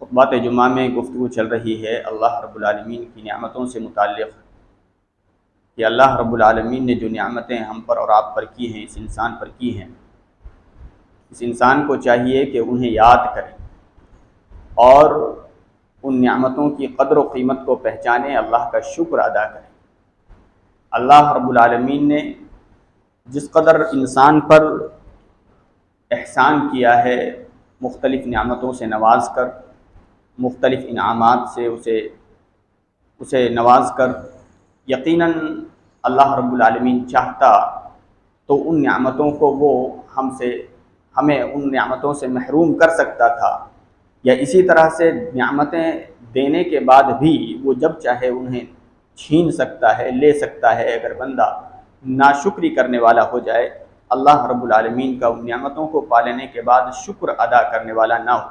خطبات جمعہ میں گفتگو چل رہی ہے اللہ رب العالمین کی نعمتوں سے متعلق کہ اللہ رب العالمین نے جو نعمتیں ہم پر اور آپ پر کی ہیں، اس انسان پر کی ہیں، اس انسان کو چاہیے کہ انہیں یاد کریں اور ان نعمتوں کی قدر و قیمت کو پہچانے، اللہ کا شکر ادا کریں۔ اللہ رب العالمین نے جس قدر انسان پر احسان کیا ہے، مختلف نعمتوں سے نواز کر، مختلف انعامات سے اسے نواز کر، یقیناً اللہ رب العالمین چاہتا تو ان نعمتوں کو وہ ہمیں ان نعمتوں سے محروم کر سکتا تھا، یا اسی طرح سے نعمتیں دینے کے بعد بھی وہ جب چاہے انہیں چھین سکتا ہے، لے سکتا ہے، اگر بندہ ناشکری کرنے والا ہو جائے، اللہ رب العالمین کا ان نعمتوں کو پالنے کے بعد شکر ادا کرنے والا نہ ہو۔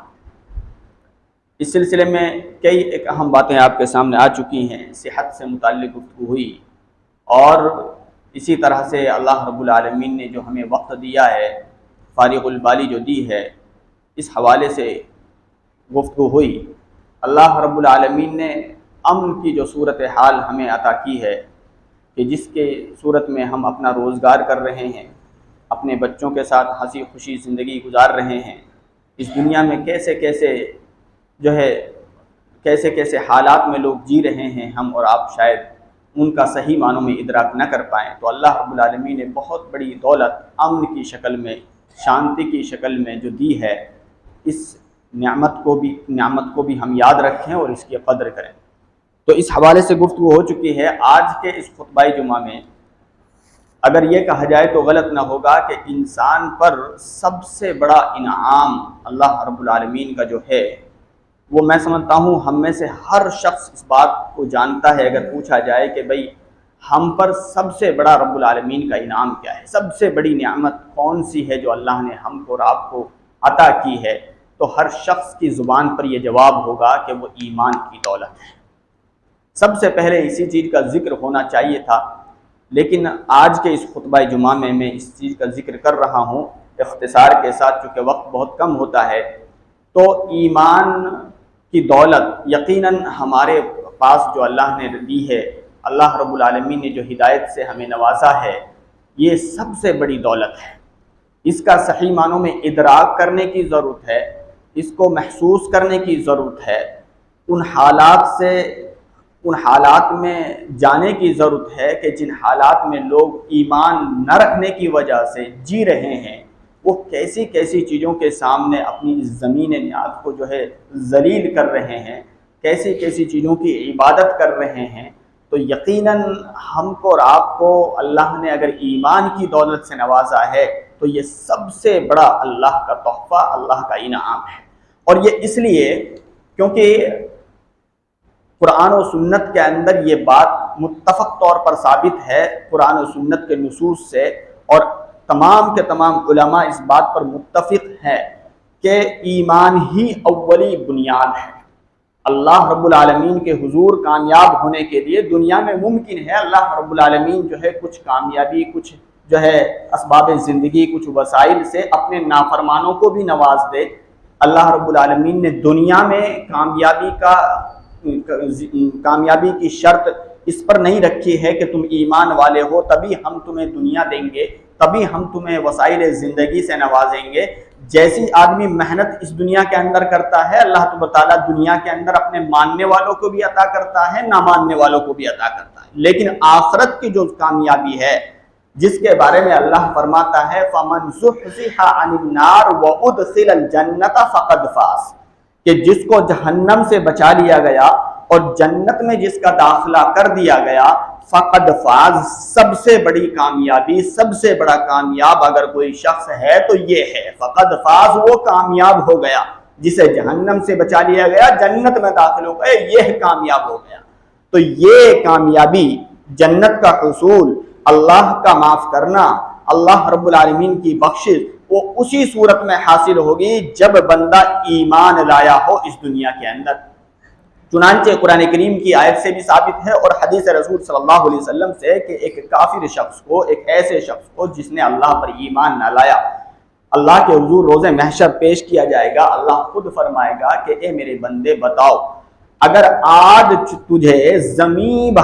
اس سلسلے میں کئی ایک اہم باتیں آپ کے سامنے آ چکی ہیں۔ صحت سے متعلق گفتگو ہوئی، اور اسی طرح سے اللہ رب العالمین نے جو ہمیں وقت دیا ہے، فارغ البالی جو دی ہے، اس حوالے سے گفتگو ہوئی۔ اللہ رب العالمین نے امن کی جو صورتحال ہمیں عطا کی ہے کہ جس کے صورت میں ہم اپنا روزگار کر رہے ہیں، اپنے بچوں کے ساتھ ہنسی خوشی زندگی گزار رہے ہیں، اس دنیا میں کیسے کیسے حالات میں لوگ جی رہے ہیں، ہم اور آپ شاید ان کا صحیح معنوں میں ادراک نہ کر پائیں۔ تو اللہ رب العالمین نے بہت بڑی دولت امن کی شکل میں، شانتی کی شکل میں جو دی ہے، اس نعمت کو بھی ہم یاد رکھیں اور اس کی قدر کریں۔ تو اس حوالے سے گفتگو ہو چکی ہے۔ آج کے اس خطبہ جمعہ میں اگر یہ کہا جائے تو غلط نہ ہوگا کہ انسان پر سب سے بڑا انعام اللہ رب العالمین کا جو ہے، وہ میں سمجھتا ہوں ہم میں سے ہر شخص اس بات کو جانتا ہے۔ اگر پوچھا جائے کہ بھئی ہم پر سب سے بڑا رب العالمین کا انعام کیا ہے، سب سے بڑی نعمت کون سی ہے جو اللہ نے ہم کو اور آپ کو عطا کی ہے، تو ہر شخص کی زبان پر یہ جواب ہوگا کہ وہ ایمان کی دولت ہے۔ سب سے پہلے اسی چیز کا ذکر ہونا چاہیے تھا، لیکن آج کے اس خطبہ جمعہ میں اس چیز کا ذکر کر رہا ہوں اختصار کے ساتھ، چونکہ وقت بہت کم ہوتا ہے۔ تو ایمان کی دولت یقیناً ہمارے پاس جو اللہ نے دی ہے، اللہ رب العالمین نے جو ہدایت سے ہمیں نوازا ہے، یہ سب سے بڑی دولت ہے۔ اس کا صحیح معنوں میں ادراک کرنے کی ضرورت ہے، اس کو محسوس کرنے کی ضرورت ہے، ان حالات میں جانے کی ضرورت ہے کہ جن حالات میں لوگ ایمان نہ رکھنے کی وجہ سے جی رہے ہیں، وہ کیسی کیسی چیزوں کے سامنے اپنی زمین نیاز کو جو ہے ذلیل کر رہے ہیں، کیسی کیسی چیزوں کی عبادت کر رہے ہیں۔ تو یقیناً ہم کو اور آپ کو اللہ نے اگر ایمان کی دولت سے نوازا ہے تو یہ سب سے بڑا اللہ کا تحفہ، اللہ کا انعام ہے۔ اور یہ اس لیے کیونکہ قرآن و سنت کے اندر یہ بات متفق طور پر ثابت ہے، قرآن و سنت کے نصوص سے، اور تمام کے تمام علماء اس بات پر متفق ہیں کہ ایمان ہی اولی بنیاد ہے۔ اللہ رب العالمین کے حضور کامیاب ہونے کے لیے دنیا میں ممکن ہے اللہ رب العالمین جو ہے کچھ کامیابی، کچھ جو ہے اسباب زندگی، کچھ وسائل سے اپنے نافرمانوں کو بھی نواز دے۔ اللہ رب العالمین نے دنیا میں کامیابی کی شرط اس پر نہیں رکھی ہے کہ تم ایمان والے ہو تبھی ہم تمہیں دنیا دیں گے، تبھی ہم تمہیں وسائل زندگی سے نوازیں گے۔ جیسی آدمی محنت اس دنیا کے اندر کرتا ہے، اللہ تبارک تعالیٰ دنیا کے اندر اپنے ماننے والوں کو بھی عطا کرتا ہے، نہ ماننے والوں کو بھی عطا کرتا ہے۔ لیکن آخرت کی جو کامیابی ہے، جس کے بارے میں اللہ فرماتا ہے فَمَنْ زُحْزِحَ عَنِ النَّارِ وَأُدْخِلَ الْجَنَّةَ فَقَدْ فَازَ، کہ جس کو جہنم سے بچا لیا گیا اور جنت میں جس کا داخلہ کر دیا گیا، فقد فاز، سب سے بڑی کامیابی، سب سے بڑا کامیاب اگر کوئی شخص ہے تو یہ ہے، فقد فاز، وہ کامیاب ہو گیا جسے جہنم سے بچا لیا گیا، جنت میں داخل ہو گئے، یہ کامیاب ہو گیا۔ تو یہ کامیابی، جنت کا حصول، اللہ کا معاف کرنا، اللہ رب العالمین کی بخشش، وہ اسی صورت میں حاصل ہوگی جب بندہ ایمان لایا ہو اس دنیا کے اندر۔ چنانچہ قرآن کریم کی آیت سے بھی ثابت ہے اور حدیث رسول صلی اللہ علیہ وسلم سے کہ ایک کافر شخص کو، ایک ایسے شخص کو جس نے اللہ پر ایمان نہ لایا، اللہ کے حضور روز محشر پیش کیا جائے گا، اللہ خود فرمائے گا کہ اے میرے بندے بتاؤ، اگر آج تجھے زمین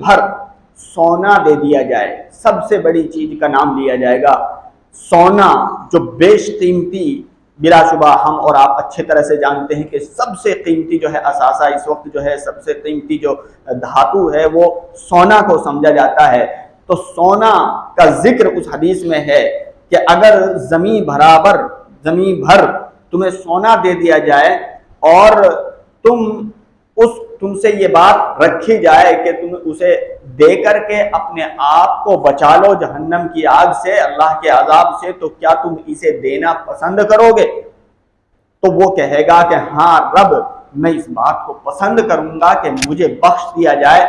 بھر سونا دے دیا جائے، سب سے بڑی چیز کا نام لیا جائے گا سونا، جو بیش قیمتی، بلا شبہ ہم اور آپ اچھے طرح سے جانتے ہیں کہ سب سے قیمتی جو ہے اثاثہ اس وقت جو ہے، سب سے قیمتی جو دھاتو ہے وہ سونا کو سمجھا جاتا ہے۔ تو سونا کا ذکر اس حدیث میں ہے کہ اگر زمین بھر تمہیں سونا دے دیا جائے اور تم سے یہ بات رکھی جائے کہ تم اسے دے کر کے اپنے آپ کو بچا لو جہنم کی آگ سے، اللہ کے عذاب سے، تو کیا تم اسے دینا پسند کرو گے؟ تو وہ کہے گا کہ ہاں رب، میں اس بات کو پسند کروں گا کہ مجھے بخش دیا جائے،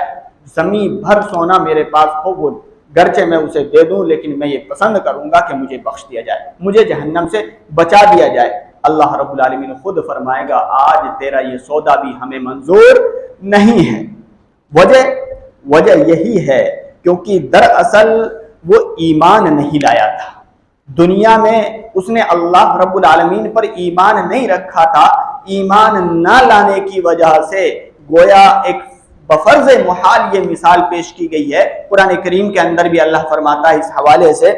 زمین بھر سونا میرے پاس ہو، وہ گرچہ میں اسے دے دوں لیکن میں یہ پسند کروں گا کہ مجھے بخش دیا جائے، مجھے جہنم سے بچا دیا جائے۔ اللہ رب العالمین خود فرمائے گا آج تیرا یہ سودا بھی ہمیں منظور نہیں ہے۔ وجہ یہی ہے کیونکہ دراصل وہ ایمان نہیں لایا تھا، دنیا میں اس نے اللہ رب العالمین پر ایمان نہیں رکھا تھا، ایمان نہ لانے کی وجہ سے گویا ایک بفرض محال یہ مثال پیش کی گئی ہے۔ قرآن کریم کے اندر بھی اللہ فرماتا ہے اس حوالے سے،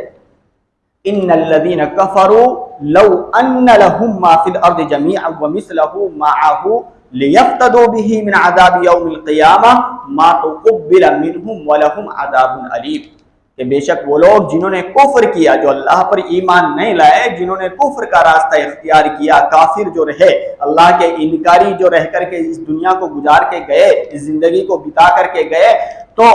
ان الذین کفروا لو ان لهم ما فی الارض جميعا ومثله معه لیفتدوا به من عذاب یوم القیامہ ما تقبل منهم ولهم عذاب علیم، کہ بے شک وہ لوگ جنہوں نے کفر کیا، جو اللہ پر ایمان نہیں لائے، جنہوں نے کفر کا راستہ اختیار کیا، کافر جو رہے، اللہ کے انکاری جو رہ کر کے اس دنیا کو گزار کے گئے، اس زندگی کو بتا کر کے گئے، تو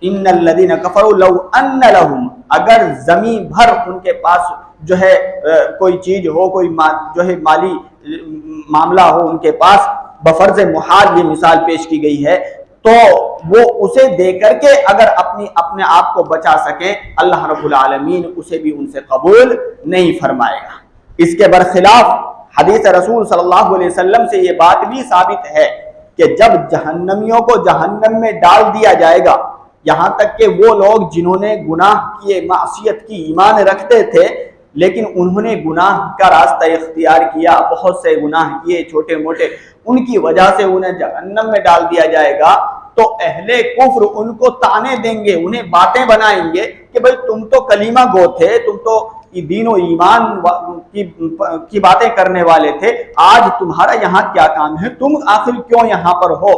ان الذین کفروا لو ان لهم، اگر زمین بھر ان کے پاس جو ہے کوئی چیز ہو، کوئی جو ہے مالی معاملہ ہو ان کے پاس، بفرض محال یہ مثال پیش کی گئی ہے، تو وہ اسے دے کر کے اگر اپنے آپ کو بچا سکیں، اللہ رب العالمین اسے بھی ان سے قبول نہیں فرمائے گا۔ اس کے برخلاف حدیث رسول صلی اللہ علیہ وسلم سے یہ بات بھی ثابت ہے کہ جب جہنمیوں کو جہنم میں ڈال دیا جائے گا، یہاں تک کہ وہ لوگ جنہوں نے گناہ کیے، معصیت کی، ایمان رکھتے تھے لیکن انہوں نے گناہ کا راستہ اختیار کیا، بہت سے گناہ کیے چھوٹے موٹے، ان کی وجہ سے انہیں جہنم میں ڈال دیا جائے گا، تو اہل کفر ان کو تانے دیں گے، انہیں باتیں بنائیں گے کہ بھئی تم تو کلمہ گو تھے، تم تو دین و ایمان کی باتیں کرنے والے تھے، آج تمہارا یہاں کیا کام ہے، تم آخر کیوں یہاں پر ہو؟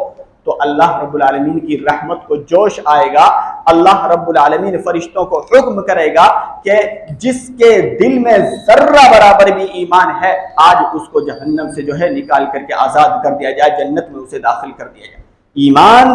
تو اللہ رب العالمین کی رحمت کو جوش آئے گا، اللہ رب العالمین فرشتوں کو حکم کرے گا کہ جس کے دل میں ذرہ برابر بھی ایمان ہے، آج اس کو جہنم سے جو ہے نکال کر کے آزاد کر دیا جائے، جنت میں اسے داخل کر دیا جائے۔ ایمان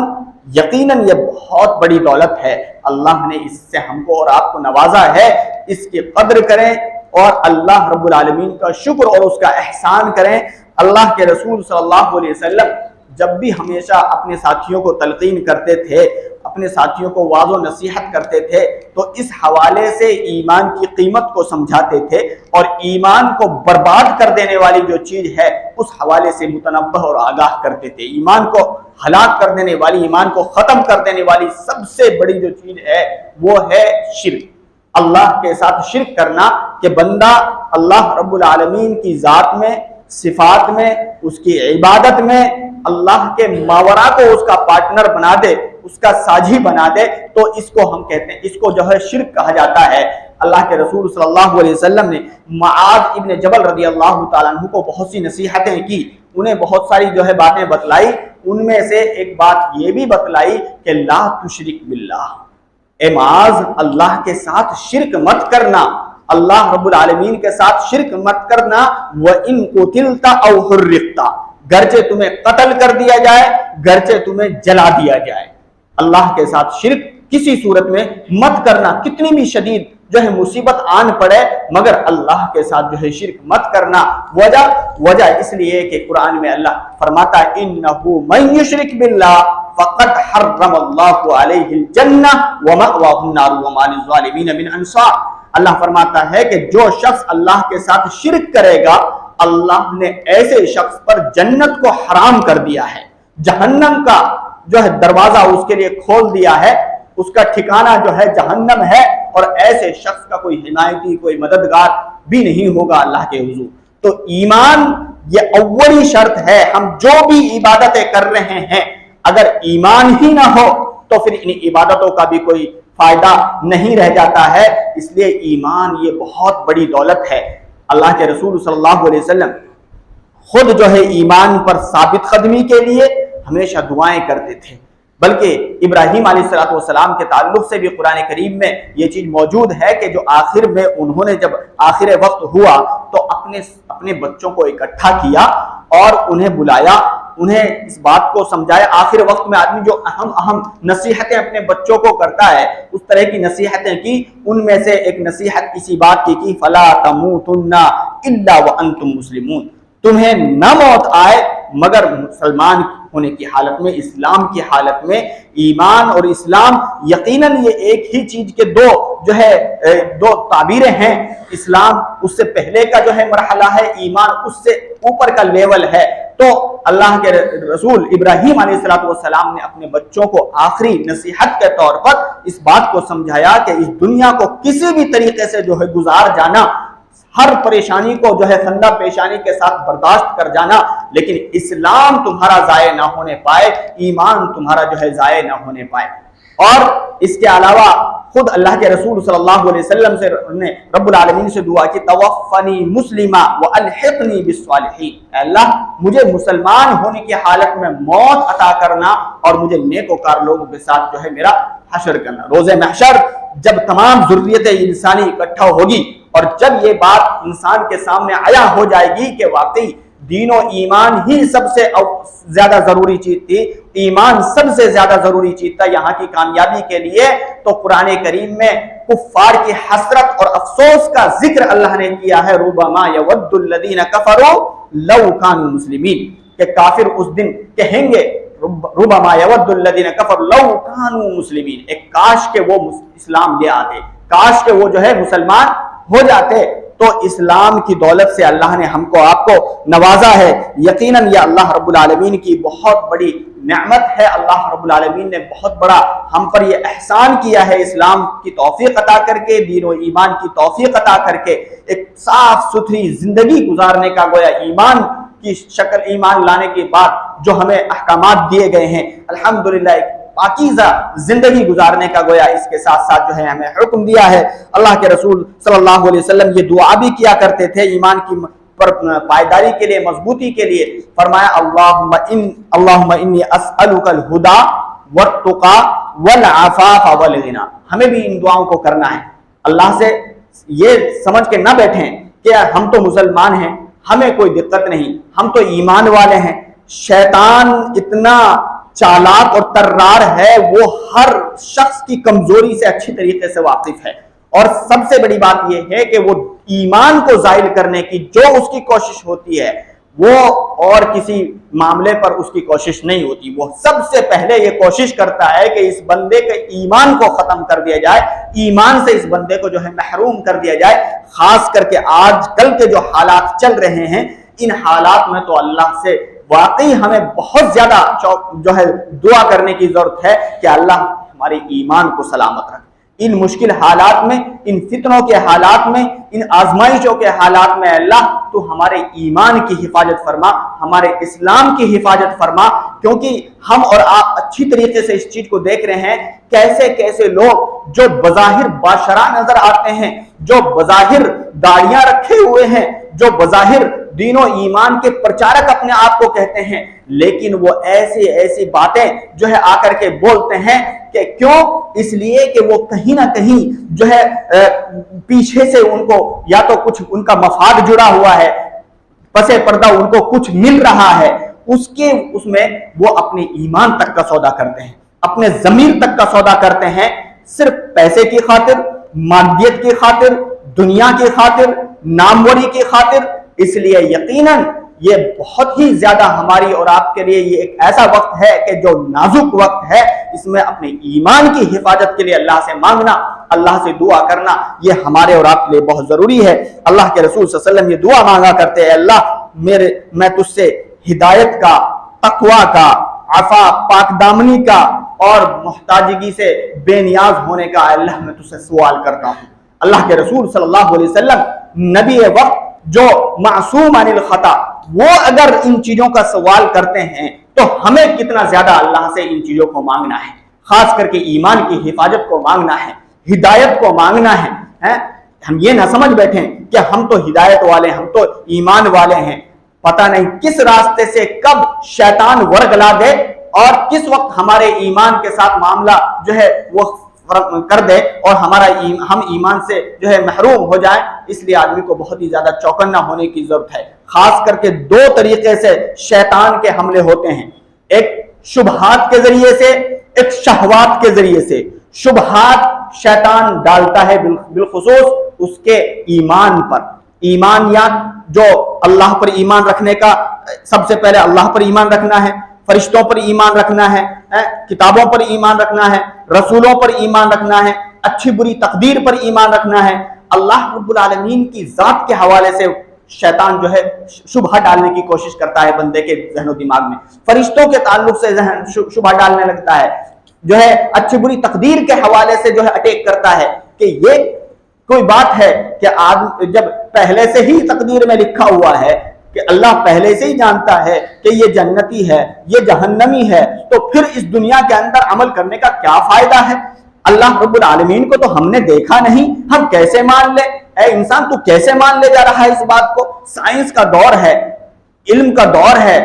یقیناً یہ بہت بڑی دولت ہے، اللہ نے اس سے ہم کو اور آپ کو نوازا ہے، اس کی قدر کریں اور اللہ رب العالمین کا شکر اور اس کا احسان کریں۔ اللہ کے رسول صلی اللہ علیہ وسلم جب بھی ہمیشہ اپنے ساتھیوں کو تلقین کرتے تھے، اپنے ساتھیوں کو واعظ و نصیحت کرتے تھے، تو اس حوالے سے ایمان کی قیمت کو سمجھاتے تھے اور ایمان کو برباد کر دینے والی جو چیز ہے اس حوالے سے متنبہ اور آگاہ کرتے تھے۔ ایمان کو ہلاک کر دینے والی، ایمان کو ختم کر دینے والی سب سے بڑی جو چیز ہے وہ ہے شرک، اللہ کے ساتھ شرک کرنا، کہ بندہ اللہ رب العالمین کی ذات میں، صفات میں، اس کی عبادت میں اللہ کے ماورا کو اس کا پارٹنر بنا دے، اس کا ساجھی بنا دے، تو اس کو ہم کہتے ہیں، اس کو جو ہے شرک کہا جاتا ہے۔ اللہ کے رسول صلی اللہ علیہ وسلم نے معاذ ابن جبل رضی اللہ تعالیٰ عنہ کو بہت سی نصیحتیں کی، انہیں بہت ساری جو ہے باتیں بتلائی، ان میں سے ایک بات یہ بھی بتلائی کہ لا تشرک باللہ، اے معاذ اللہ کے ساتھ شرک مت کرنا، اللہ رب العالمین کے ساتھ شرک مت کرنا، وَإِن قُتِلْتَ أَوْ حُرِّقْتَ، گرچہ تمہیں قتل کر دیا جائے، گرچہ تمہیں جلا دیا جائے، اللہ کے ساتھ شرک کسی صورت میں مت کرنا، کتنی بھی شدید جو ہے مصیبت آن پڑے مگر اللہ کے ساتھ جو ہے شرک مت کرنا۔ وجہ اس لیے کہ قرآن میں اللہ فرماتا ہے انہو من یشرک باللہ فقد حرم اللہ علیہ الجنہ ومأواہ النار وما للظالمین من انصار۔ اللہ فرماتا ہے کہ جو شخص اللہ کے ساتھ شرک کرے گا، اللہ نے ایسے شخص پر جنت کو حرام کر دیا ہے، جہنم کا جو ہے دروازہ اس کے لیے کھول دیا ہے، اس کا ٹھکانہ جو ہے جہنم ہے، اور ایسے شخص کا کوئی حمایتی، کوئی مددگار بھی نہیں ہوگا اللہ کے حضور۔ تو ایمان یہ اولی شرط ہے۔ ہم جو بھی عبادتیں کر رہے ہیں اگر ایمان ہی نہ ہو تو پھر ان عبادتوں کا بھی کوئی فائدہ نہیں رہ جاتا ہے۔ اس لیے ایمان یہ بہت بڑی دولت ہے۔ اللہ کے رسول صلی اللہ علیہ وسلم خود جو ہے ایمان پر ثابت قدمی کے لیے ہمیشہ دعائیں کرتے تھے، بلکہ ابراہیم علیہ السلام کے تعلق سے بھی قرآن کریم میں یہ چیز موجود ہے کہ جو آخر میں انہوں نے جب آخر وقت ہوا تو اپنے بچوں کو اکٹھا کیا اور انہیں بلایا، انہیں اس بات کو سمجھایا۔ آخر وقت میں آدمی جو اہم نصیحتیں اپنے بچوں کو کرتا ہے اس طرح کی نصیحتیں کی۔ ان میں سے ایک نصیحت اسی بات کی فَلَا تَمُوتُنَّ إِلَّا وَأَنْتُمْ مُسْلِمُونَ، تمہیں نہ موت آئے مگر مسلمان ہونے کی حالت میں، اسلام کی حالت میں۔ ایمان اور اسلام یقیناً یہ ایک ہی چیز کے دو تعبیریں ہیں۔ اسلام اس سے پہلے کا جو ہے مرحلہ ہے، ایمان اس سے اوپر کا لیول ہے۔ تو اللہ کے رسول ابراہیم علیہ السلام نے اپنے بچوں کو آخری نصیحت کے طور پر اس بات کو سمجھایا کہ اس دنیا کو کسی بھی طریقے سے جو ہے گزار جانا، ہر پریشانی کو جو ہے خندہ پیشانی کے ساتھ برداشت کر جانا، لیکن اسلام تمہارا ضائع نہ ہونے پائے، ایمان تمہارا جو ہے ضائع نہ ہونے پائے۔ اور اس کے علاوہ خود اللہ کے رسول صلی اللہ علیہ وسلم سے نے رب العالمین سے دعا کی توفنی مسلمہ والحقنی بالصالحین، اے اللہ مجھے مسلمان ہونے کی حالت میں موت عطا کرنا اور مجھے نیکوکار لوگوں کے ساتھ جو ہے میرا حشر کرنا۔ روز محشر جب تمام ذریت انسانی اکٹھا ہوگی اور جب یہ بات انسان کے سامنے عیاں ہو جائے گی کہ واقعی دین و ایمان ہی سب سے زیادہ ضروری چیز تھی، ایمان سب سے زیادہ ضروری چیز تھا یہاں کی کامیابی کے لیے، تو قرآن کریم میں کفار کی حسرت اور افسوس کا ذکر اللہ نے کیا ہے۔ ربما یود الذین کفروا لو کانوا مسلمین، کہ کافر اس دن کہیں گے ربما یود الذین کفروا لو کانوا مسلمین، ایک کاش کہ وہ اسلام لے آتے، کاش کہ وہ جو ہے مسلمان ہو جاتے۔ تو اسلام کی دولت سے اللہ نے ہم کو آپ کو نوازا ہے۔ یقیناً یہ اللہ رب العالمین کی بہت بڑی نعمت ہے۔ اللہ رب العالمین نے بہت بڑا ہم پر یہ احسان کیا ہے، اسلام کی توفیق عطا کر کے، دین و ایمان کی توفیق عطا کر کے ایک صاف ستھری زندگی گزارنے کا، گویا ایمان کی شکل، ایمان لانے کے بعد جو ہمیں احکامات دیے گئے ہیں الحمدللہ ایک پاکیزہ زندگی گزارنے کا گویا اس کے ساتھ ساتھ جو ہے ہمیں حکم دیا ہے۔ اللہ کے رسول صلی اللہ علیہ وسلم یہ دعا بھی کیا کرتے تھے ایمان کی پر پائیداری کے لیے، مضبوطی کے لیے، فرمایا اللہم انی اسألک الہدی والتقی والعفاف والغنی۔ ہمیں بھی ان دعاؤں کو کرنا ہے، اللہ سے یہ سمجھ کے نہ بیٹھیں کہ ہم تو مسلمان ہیں، ہمیں کوئی دقت نہیں، ہم تو ایمان والے ہیں۔ شیطان اتنا چالاک اور طرار ہے، وہ ہر شخص کی کمزوری سے اچھی طریقے سے واقف ہے، اور سب سے بڑی بات یہ ہے کہ وہ ایمان کو زائل کرنے کی جو اس کی کوشش ہوتی ہے وہ اور کسی معاملے پر اس کی کوشش نہیں ہوتی۔ وہ سب سے پہلے یہ کوشش کرتا ہے کہ اس بندے کے ایمان کو ختم کر دیا جائے، ایمان سے اس بندے کو جو ہے محروم کر دیا جائے۔ خاص کر کے آج کل کے جو حالات چل رہے ہیں، ان حالات میں تو اللہ سے واقعی ہمیں بہت زیادہ جو ہے دعا کرنے کی ضرورت ہے کہ اللہ ہمارے ایمان کو سلامت رکھ۔ ان مشکل حالات میں، ان فتنوں کے حالات میں، ان آزمائشوں کے حالات میں اللہ تو ہمارے ایمان کی حفاظت فرما، ہمارے اسلام کی حفاظت فرما، کیونکہ ہم اور آپ اچھی طریقے سے اس چیز کو دیکھ رہے ہیں کیسے کیسے لوگ جو بظاہر باشرا نظر آتے ہیں، جو بظاہر داڑیاں رکھے ہوئے ہیں، جو بظاہر دین و ایمان کے پرچارک اپنے آپ کو کہتے ہیں، لیکن وہ ایسی باتیں جو ہے آ کر کے بولتے ہیں کہ کیوں؟ اس لیے کہ وہ کہیں نہ کہیں جو ہے پیچھے سے ان کو یا تو کچھ ان کا مفاد جڑا ہوا ہے، پسے پردہ ان کو کچھ مل رہا ہے، اس میں وہ اپنے ایمان تک کا سودا کرتے ہیں، اپنے ضمیر تک کا سودا کرتے ہیں، صرف پیسے کی خاطر، مادیت کی خاطر، دنیا کی خاطر، ناموری کی خاطر۔ اس لیے یقیناً یہ بہت ہی زیادہ ہماری اور آپ کے لیے یہ ایک ایسا وقت ہے کہ جو نازک وقت ہے، اس میں اپنے ایمان کی حفاظت کے لیے اللہ سے مانگنا، اللہ سے دعا کرنا، یہ ہمارے اور آپ کے لیے بہت ضروری ہے۔ اللہ کے رسول صلی اللہ علیہ وسلم یہ دعا مانگا کرتے ہیں، اللہ میں تجھ سے ہدایت کا، تقوی کا، عفا پاک دامنی کا اور محتاجگی سے بے نیاز ہونے کا اللہ میں تجھ سے سوال کرتا ہوں۔ اللہ کے رسول صلی اللہ علیہ وسلم نبی وقت جو معصوم عن الخطا، وہ اگر ان چیزوں کا سوال کرتے ہیں تو ہمیں کتنا زیادہ اللہ سے ان چیزوں کو مانگنا ہے، خاص کر کے ایمان کی حفاظت کو مانگنا ہے، ہدایت کو مانگنا ہے۔ ہم یہ نہ سمجھ بیٹھیں کہ ہم تو ہدایت والے، ہم تو ایمان والے ہیں، پتہ نہیں کس راستے سے کب شیطان ورگلا دے اور کس وقت ہمارے ایمان کے ساتھ معاملہ جو ہے وہ کر دے اور ہم ایمان سے جو ہے محروم ہو جائیں۔ اس لیے آدمی کو بہت ہی زیادہ چوکنا ہونے کی ضرورت ہے۔ خاص کر کے دو طریقے سے شیطان کے حملے ہوتے ہیں، ایک شبہات کے ذریعے سے، ایک شہوات کے ذریعے سے۔ شبہات شیطان ڈالتا ہے بالخصوص اس کے ایمان پر، ایمانیات جو اللہ پر ایمان رکھنے کا، سب سے پہلے اللہ پر ایمان رکھنا ہے، فرشتوں پر ایمان رکھنا ہے، کتابوں پر ایمان رکھنا ہے، رسولوں پر ایمان رکھنا ہے، اچھی بری تقدیر پر ایمان رکھنا ہے۔ اللہ رب العالمین کی ذات کے حوالے سے شیطان جو ہے شبہ ڈالنے کی کوشش کرتا ہے بندے کے ذہن و دماغ میں، فرشتوں کے تعلق سے ذہن شبہ ڈالنے لگتا ہے، جو ہے اچھی بری تقدیر کے حوالے سے جو ہے اٹیک کرتا ہے کہ یہ کوئی بات ہے کہ جب پہلے سے ہی تقدیر میں لکھا ہوا ہے کہ اللہ پہلے سے ہی جانتا ہے کہ یہ جنتی ہے، یہ جہنمی ہے، تو پھر اس دنیا کے اندر عمل کرنے کا کیا فائدہ ہے؟ اللہ رب العالمین کو تو ہم نے دیکھا نہیں، ہم کیسے مان لے؟ اے انسان تو کیسے مان لے جا رہا ہے اس بات کو؟ سائنس کا دور ہے، علم کا دور ہے،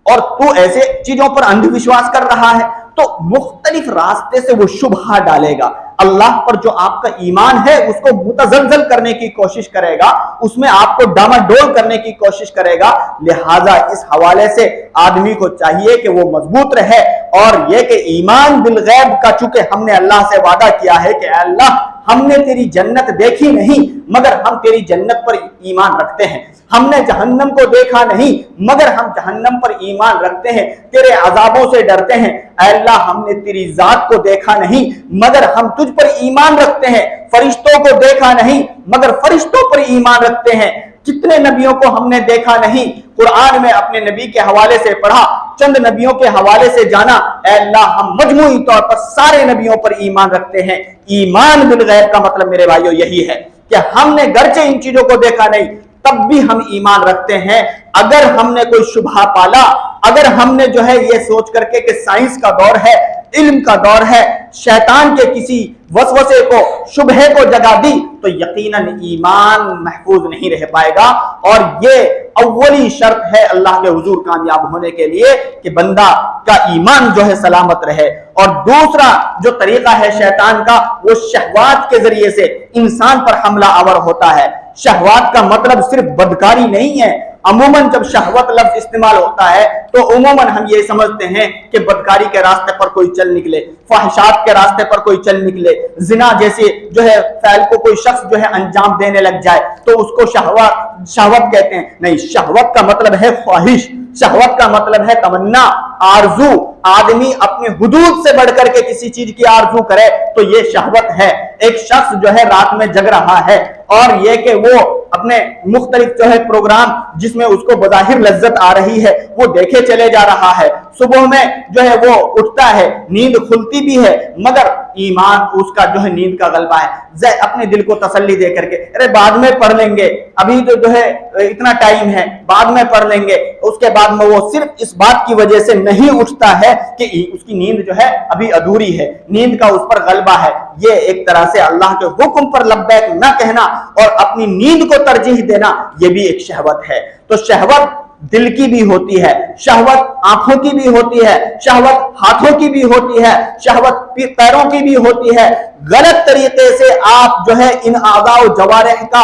اور تو ایسے چیزوں پر اندھ وشواس کر رہا ہے۔ تو مختلف راستے سے وہ شبہ ڈالے گا، اللہ پر جو آپ کا ایمان ہے اس کو متزلزل کرنے کی کوشش کرے گا، اس میں آپ کو ڈاماڈول کرنے کی کوشش کرے گا۔ لہٰذا اس حوالے سے آدمی کو چاہیے کہ وہ مضبوط رہے، اور یہ کہ ایمان بالغیب کا چونکہ ہم نے اللہ سے وعدہ کیا ہے کہ اے اللہ ہم نے تیری جنت دیکھی نہیں مگر ہم تیری جنت پر ایمان رکھتے ہیں، ہم نے جہنم کو دیکھا نہیں مگر ہم جہنم پر ایمان رکھتے ہیں، تیرے عذابوں سے ڈرتے ہیں۔ اے اللہ ہم نے تیری ذات کو دیکھا نہیں مگر ہم تجھ پر ایمان رکھتے ہیں، فرشتوں کو دیکھا نہیں مگر فرشتوں پر ایمان رکھتے ہیں۔ کتنے نبیوں کو ہم نے دیکھا نہیں، قرآن میں اپنے نبی کے حوالے سے پڑھا، چند نبیوں کے حوالے سے جانا، اے اللہ ہم مجموعی طور پر سارے نبیوں پر ایمان رکھتے ہیں۔ ایمان بالغیب کا مطلب میرے بھائیو یہی ہے کہ ہم نے گرچہ ان چیزوں کو دیکھا نہیں تب بھی ہم ایمان رکھتے ہیں۔ اگر ہم نے کوئی شبہ پالا، اگر ہم نے جو ہے یہ سوچ کر کے کہ سائنس کا دور ہے، علم کا دور ہے، شیطان کے کسی وسوسے کو، شبہے کو جگا دی، تو یقیناً ایمان محفوظ نہیں رہ پائے گا۔ اور یہ اولی شرط ہے اللہ کے حضور کامیاب ہونے کے لیے کہ بندہ کا ایمان جو ہے سلامت رہے۔ اور دوسرا جو طریقہ ہے شیطان کا، وہ شہوات کے ذریعے سے انسان پر حملہ آور ہوتا ہے۔ شہوات کا مطلب صرف بدکاری نہیں ہے۔ عموماً جب شہوت لفظ استعمال ہوتا ہے تو عموماً ہم یہ سمجھتے ہیں کہ بدکاری کے راستے پر کوئی چل نکلے، فحشات کے راستے پر کوئی چل نکلے، زنا جیسے جو ہے فعل کو کوئی شخص جو ہے انجام دینے لگ جائے تو اس کو شہوت کہتے ہیں۔ نہیں، شہوت کا مطلب ہے خواہش، شہوت کا مطلب ہے تمنا، آرزو۔ آدمی اپنی حدود سے بڑھ کر کے کسی چیز کی آرزو کرے تو یہ شہوت ہے۔ ایک شخص جو ہے رات میں جگ رہا ہے اور یہ کہ وہ اپنے مختلف جو ہے پروگرام جس میں اس کو بظاہر لذت آ رہی ہے وہ دیکھے چلے جا رہا ہے، صبح میں جو ہے وہ اٹھتا ہے، نیند کھلتی بھی ہے مگر ایمان اس کا جو ہے نیند کا غلبہ ہے، اپنے دل کو تسلی دے کر کے ارے بعد میں پڑھ لیں گے، ابھی تو جو ہے اتنا ٹائم ہے، بعد میں پڑھ لیں گے۔ اس کے بعد میں وہ صرف اس بات کی وجہ سے نہیں اٹھتا ہے کہ اس کی نیند جو ہے ابھی ادھوری ہے، نیند کا اس پر غلبہ ہے۔ یہ ایک طرح سے اللہ کے حکم پر لبیک نہ کہنا اور اپنی نیند کو ترجیح دینا، یہ بھی ایک شہوت ہے۔ تو شہوت دل کی بھی ہوتی ہے، شہوت آنکھوں کی بھی ہوتی ہے، شہوت ہاتھوں کی بھی ہوتی ہے، شہوت پیروں کی بھی ہوتی ہے۔ غلط طریقے سے آپ جو ہے ان اعضاء و جوارح کا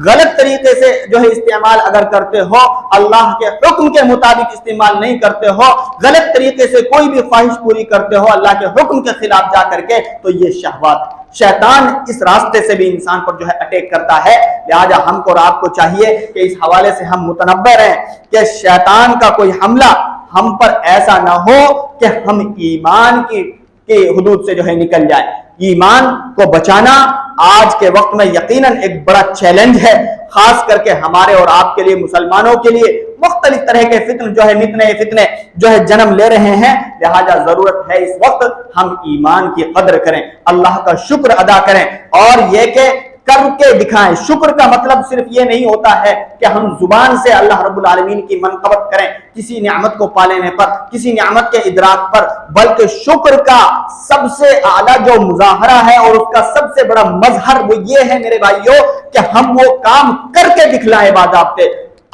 غلط طریقے سے جو ہے استعمال اگر کرتے ہو، اللہ کے حکم کے مطابق استعمال نہیں کرتے ہو، غلط طریقے سے کوئی بھی خواہش پوری کرتے ہو اللہ کے حکم کے خلاف جا کر کے، تو یہ شہوات، شیطان اس راستے سے بھی انسان پر جو ہے اٹیک کرتا ہے۔ لہذا ہم کو اور آپ کو چاہیے کہ اس حوالے سے ہم متنبہ رہیں کہ شیطان کا کوئی حملہ ہم پر ایسا نہ ہو کہ ہم ایمان کی حدود سے جو ہے نکل جائے۔ ایمان کو بچانا آج کے وقت میں یقیناً ایک بڑا چیلنج ہے، خاص کر کے ہمارے اور آپ کے لیے، مسلمانوں کے لیے مختلف طرح کے فتن جو ہے نتنے فتنے جو ہے جنم لے رہے ہیں، لہذا ضرورت ہے اس وقت ہم ایمان کی قدر کریں، اللہ کا شکر ادا کریں، اور یہ کہ کر کے دکھائیں۔ شکر کا مطلب صرف یہ نہیں ہوتا ہے کہ ہم زبان سے اللہ رب العالمین کی منقبت کریں کسی نعمت کو پالینے پر، کسی نعمت کے ادراک پر، بلکہ شکر کا سب سے اعلیٰ جو مظاہرہ ہے اور اس کا سب سے بڑا مظہر وہ یہ ہے میرے بھائیوں کہ ہم وہ کام کر کے دکھلائیں باضابطے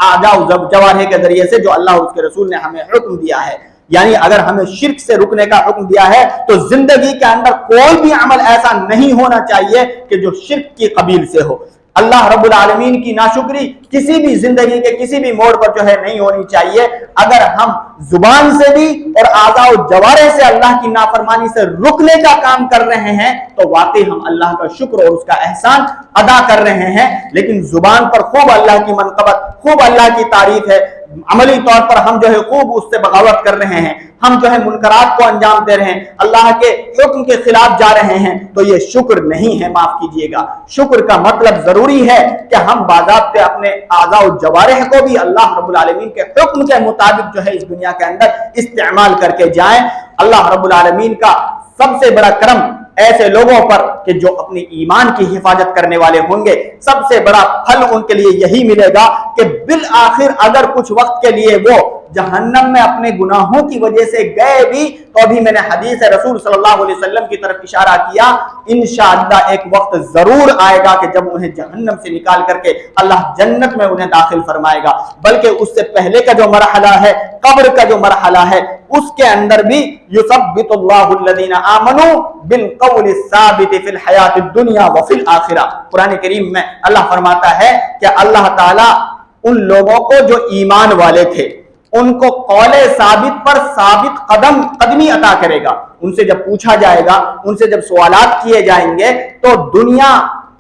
اعضاء جوارح کے ذریعے سے جو اللہ اور اس کے رسول نے ہمیں حکم دیا ہے۔ یعنی اگر ہمیں شرک سے رکنے کا حکم دیا ہے تو زندگی کے اندر کوئی بھی عمل ایسا نہیں ہونا چاہیے کہ جو شرک کی قبیل سے ہو۔ اللہ رب العالمین کی ناشکری کسی بھی زندگی کے کسی بھی موڑ پر جو ہے نہیں ہونی چاہیے۔ اگر ہم زبان سے بھی اور اعضاء و جوارح سے اللہ کی نافرمانی سے رکنے کا کام کر رہے ہیں تو واقعی ہم اللہ کا شکر اور اس کا احسان ادا کر رہے ہیں، لیکن زبان پر خوب اللہ کی منقبت، خوب اللہ کی تعریف ہے، عملی طور پر ہم جو ہے خوب اس سے بغاوت کر رہے ہیں، ہم جو ہے منکرات کو انجام دے رہے ہیں، اللہ کے حکم کے خلاف جا رہے ہیں، تو یہ شکر نہیں ہے، معاف کیجئے گا۔ شکر کا مطلب ضروری ہے کہ ہم باضابطے اپنے اعضاء و جوارح کو بھی اللہ رب العالمین کے حکم کے مطابق جو ہے اس دنیا کے اندر استعمال کر کے جائیں۔ اللہ رب العالمین کا سب سے بڑا کرم ایسے لوگوں پر کہ جو اپنے ایمان کی حفاظت کرنے والے ہوں گے، سب سے بڑا پھل ان کے لیے یہی ملے گا کہ بالآخر اگر کچھ وقت کے لیے وہ جہنم میں اپنے گناہوں کی وجہ سے گئے بھی تو ابھی میں نے حدیث رسول صلی اللہ علیہ وسلم کی طرف اشارہ کیا، انشاءاللہ ایک وقت ضرور آئے گا کہ جب انہیں جہنم سے نکال کر کے اللہ جنت میں انہیں داخل فرمائے گا، بلکہ اس سے پہلے کا جو مرحلہ ہے، قبر کا جو مرحلہ ہے، اس کے اندر بھی یثبت اللہ الذین آمنوا بالقول الثابت فی الحیات الدنیا وفی الآخرہ۔ قرآن کریم میں اللہ فرماتا ہے کہ اللہ تعالیٰ ان لوگوں کو جو ایمان والے تھے ان کو قول ثابت پر ثابت قدمی عطا کرے گا۔ ان سے جب پوچھا جائے گا، ان سے جب سوالات کیے جائیں گے تو دنیا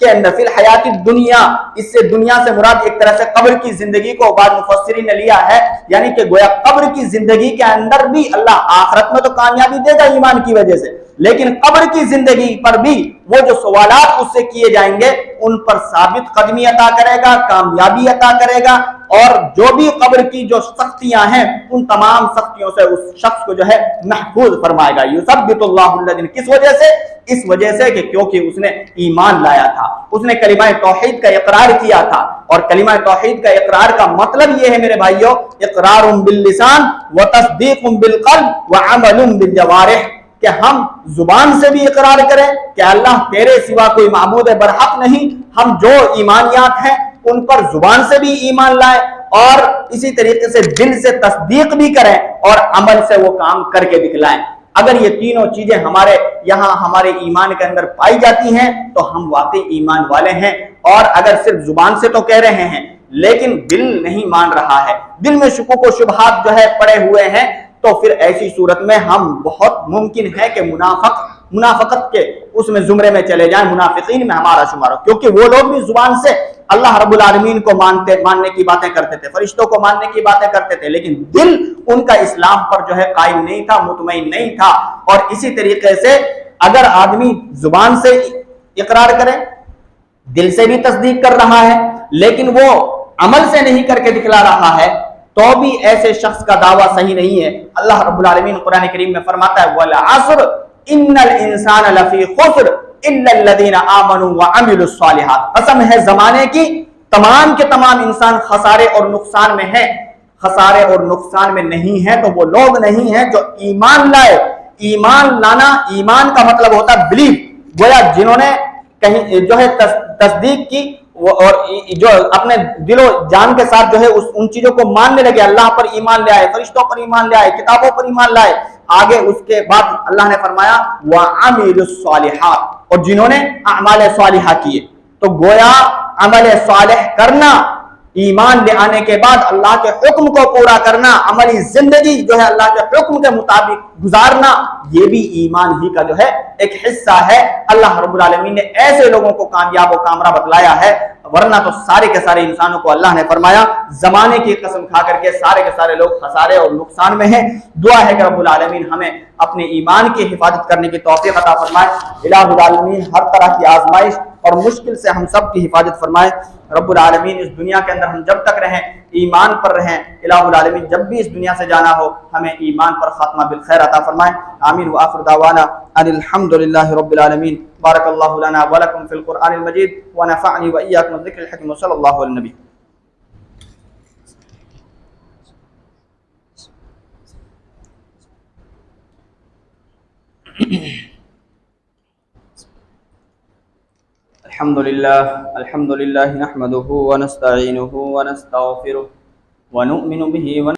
کے اندر فی الحیات الدنیا، اس سے دنیا سے مراد ایک طرح سے قبر کی زندگی کو بعض مفسرین نے لیا ہے، یعنی کہ گویا قبر کی زندگی کے اندر بھی اللہ آخرت میں تو کامیابی دے گا ایمان کی وجہ سے، لیکن قبر کی زندگی پر بھی وہ جو سوالات اس سے کیے جائیں گے ان پر ثابت قدمی عطا کرے گا، کامیابی عطا کرے گا، اور جو بھی قبر کی جو سختیاں ہیں ان تمام سختیوں سے اس شخص کو جو ہے محفوظ فرمائے گا۔ یثبت اللہ الذین، کس وجہ سے؟ اس وجہ سے کہ کیونکہ اس نے ایمان لایا تھا، اس نے کلمہ توحید کا اقرار کیا تھا، اور کلمہ توحید کا اقرار کا مطلب یہ ہے میرے بھائیوں، اقرار باللسان وتصدیق بالقلب وعمل بالجوارح، کہ ہم زبان سے بھی اقرار کریں کہ اللہ تیرے سوا کوئی معبود برحق نہیں، ہم جو ایمانیات ہیں ان پر زبان سے بھی ایمان لائیں، اور اسی طریقے سے دل سے تصدیق بھی کریں اور عمل سے وہ کام کر کے دکھلائیں۔ اگر یہ تینوں چیزیں ہمارے یہاں ہمارے ایمان کے اندر پائی جاتی ہیں تو ہم واقعی ایمان والے ہیں، اور اگر صرف زبان سے تو کہہ رہے ہیں لیکن دل نہیں مان رہا ہے، دل میں شکوک و شبہات جو ہے پڑے ہوئے ہیں، تو پھر ایسی صورت میں ہم بہت ممکن ہے کہ منافقت کے اس میں زمرے میں چلے جائیں، منافقین میں ہمارا شمار ہو، کیونکہ وہ لوگ بھی زبان سے اللہ رب العالمین کو ماننے کی باتیں کرتے تھے، فرشتوں کو ماننے کی باتیں کرتے تھے، لیکن دل ان کا اسلام پر جو ہے قائم نہیں تھا، مطمئن نہیں تھا۔ اور اسی طریقے سے اگر آدمی زبان سے اقرار کرے، دل سے بھی تصدیق کر رہا ہے، لیکن وہ عمل سے نہیں کر کے دکھلا رہا ہے، تو بھی ایسے شخص کا دعویٰ صحیح نہیں ہے۔ اللہ رب العالمین قرآن کریم میں فرماتا ہے وَالْعَصْرِ إِنَّ الْإِنسَانَ لَفِي خُسْرٍ إِلَّا الَّذِينَ آمَنُوا وَعَمِلُوا الصَّالِحَاتِ، قسم ہے زمانے کی، تمام کے تمام انسان خسارے اور نقصان میں ہیں۔ خسارے اور نقصان میں نہیں ہے تو وہ لوگ نہیں ہیں جو ایمان لائے۔ ایمان لانا، ایمان کا مطلب ہوتا ہے بلیو، گویا جنہوں نے کہیں جو ہے تصدیق کی اور جو اپنے دل و جان کے ساتھ جو ہے ان چیزوں کو ماننے لگے، اللہ پر ایمان لے آئے، فرشتوں پر ایمان لے آئے، کتابوں پر ایمان لائے، آگے اس کے بعد اللہ نے فرمایا وَعَمِلُوا الصَّالِحَاتِ، اور جنہوں نے اعمال صالحہ کیے۔ تو گویا عمل صالح کرنا، ایمان لے آنے کے بعد اللہ کے حکم کو پورا کرنا، عملی زندگی جو ہے اللہ کے حکم کے مطابق گزارنا، یہ بھی ایمان ہی کا جو ہے ایک حصہ ہے۔ اللہ رب العالمین نے ایسے لوگوں کو کامیاب و کامرا بتلایا ہے، ورنہ تو سارے کے سارے انسانوں کو اللہ نے فرمایا زمانے کی قسم کھا کر کے سارے کے سارے لوگ خسارے اور نقصان میں ہیں۔ دعا ہے کہ رب العالمین ہمیں اپنے ایمان کی حفاظت کرنے کی توفیق عطا فرمائے۔ الہ العالمین ہر طرح کی آزمائش اور مشکل سے ہم سب کی حفاظت فرمائے۔ رب العالمین اس دنیا کے اندر ہم جب تک رہیں ایمان پر رہیں، الہ العالمین جب بھی اس دنیا سے جانا ہو ہمیں ایمان پر خاتمہ بالخیر عطا فرمائے۔ آمین وآخر دعوانا ان الحمد للہ رب العالمین۔ بارک اللہ لنا ولکم فی القرآن المجید ونفعنی وإیاکم بالذکر الحکیم وصلی اللہ علی النبی۔ الحمد للہ نحمده ونستعینه ونستغفره ونؤمن به